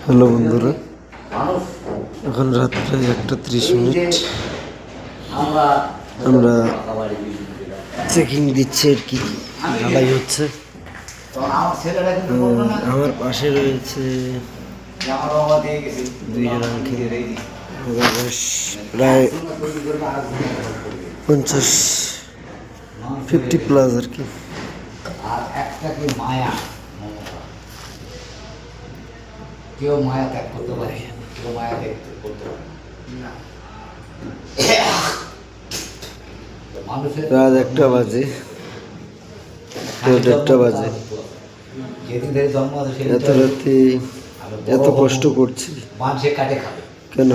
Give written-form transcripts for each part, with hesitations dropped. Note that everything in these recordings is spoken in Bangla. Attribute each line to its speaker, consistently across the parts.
Speaker 1: হ্যালো বন্ধুরা, এখন রাত প্রায় 1:30। আমরা চেকিং দিচ্ছি আর কি, ঢালাই হচ্ছে। আমার পাশে রয়েছে দুইজন আঙ্কেল, বয়স প্রায় 50+ আর কি।
Speaker 2: কেউ মায়া ত্যাগ করতে পারে, কেউ মায়া ত্যাগ করতে পারে না।
Speaker 1: রাত 1টা বাজে, 1:30 বাজে।
Speaker 2: যেদিন থেকে জন্ম আছে
Speaker 1: এত রাতে এত কষ্ট করছি
Speaker 2: মানুষের কাটে খাবে
Speaker 1: কেন?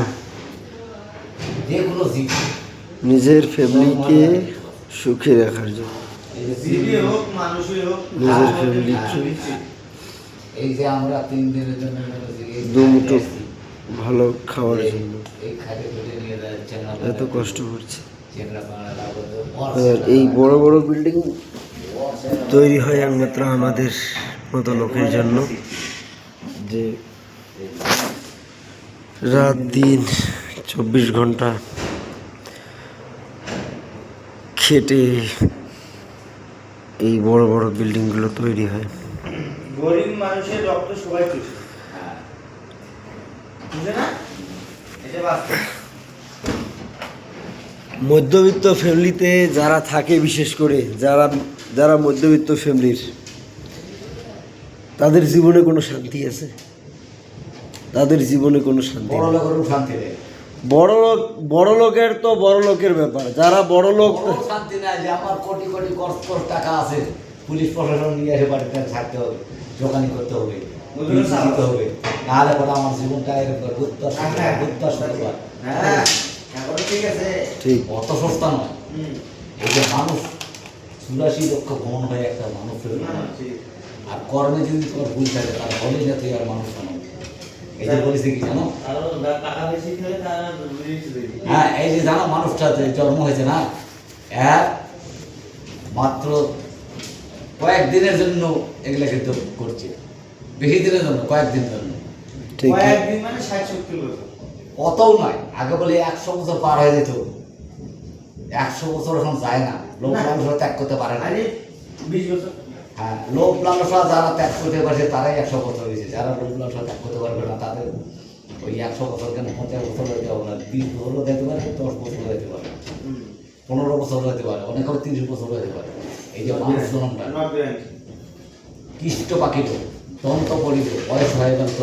Speaker 2: যে কোনো জীব,
Speaker 1: নিজের ফ্যামিলিকে সুখে রাখার জন্য, নিজের ফ্যামিলিকে
Speaker 2: এই যে আমরা 3 দিনের জন্য
Speaker 1: দুমুঠো ভালো খাওয়ার জন্য
Speaker 2: এই খাটে তুলে নিয়ে যাচ্ছে না,
Speaker 1: এত কষ্ট করছি।
Speaker 2: যেগুলা বাংলা
Speaker 1: আর এই বড় বড় বিল্ডিং তৈরি হয় একমাত্র আমাদের মতো লোকের জন্য, যে রাত দিন 24 ঘন্টা খেটে এই বড় বড় বিল্ডিংগুলো তৈরি হয়।
Speaker 3: গরিব মানুষের রক্ত সবাই চুষে, বুঝে না? এটা বাস্তব।
Speaker 1: মধ্যবিত্ত ফ্যামিলিতে যারা থাকে, বিশেষ করে যারা মধ্যবিত্ত ফ্যামিলির, তাদের জীবনে কোনো শান্তি আছে? তাদের জীবনে কোনো শান্তি
Speaker 2: বড়
Speaker 1: নেই।
Speaker 2: লোকেরও শান্তি নেই।
Speaker 1: বড় লোকের তো বড় লোকের ব্যাপার, যারা বড় লোক
Speaker 2: বড় শান্তি নাই যে আমার কোটি কোটি টাকা আছে, পুলিশ প্রশাসন নিয়ে এসে বাড়িতে থাকতে হবে, দোকানি করতে হবে, বিল দিতে হবে, নাহলে পরে আমার জীবনটা এরকম
Speaker 3: ঠিক আছে,
Speaker 1: ঠিক
Speaker 2: অত সস্তা নয়। এই যে মানুষ 84 লক্ষ ভ্রমণ হয়ে একটা মানুষ তৈরি হয়। আর কর্মে যদি তোমার ভুল থাকে তার হলে না তুই আর মানুষ বানাবো। এই যে বলিস কি জানো, হ্যাঁ এই যে জানো মানুষটা যে জন্ম হয়েছে না, মাত্র কয়েকদিনের জন্য এগুলা কিন্তু করছে, বেশি দিনের জন্য, কয়েকদিনের জন্য।
Speaker 1: ঠিক
Speaker 3: কয়েকদিন মানে 60-70 বছর,
Speaker 2: অতও নয়। আগে বলে 100 বছর পার হয়ে যেত, 100 বছর এখন যায় না। লোক লালসা ত্যাগ করতে পারে না।
Speaker 3: 20 বছর।
Speaker 2: হ্যাঁ, লোক লালসা যারা ত্যাগ করতে পারছে তারাই 100 বছর হয়েছে। যারা লোক লালসা ত্যাগ করতে পারবে না তাদের ওই 100 বছর কেন 50 বছর হতে হবে না, 20 বছরও যেতে পারে, 10 বছর যেতে পারে, 15 বছর হতে পারে, অনেক 30 বছর হতে পারে। এই যে মানুষ জন্মটা কৃষ্ট পাখির দন্ত পড়িল, বয়স হয়ে গেল।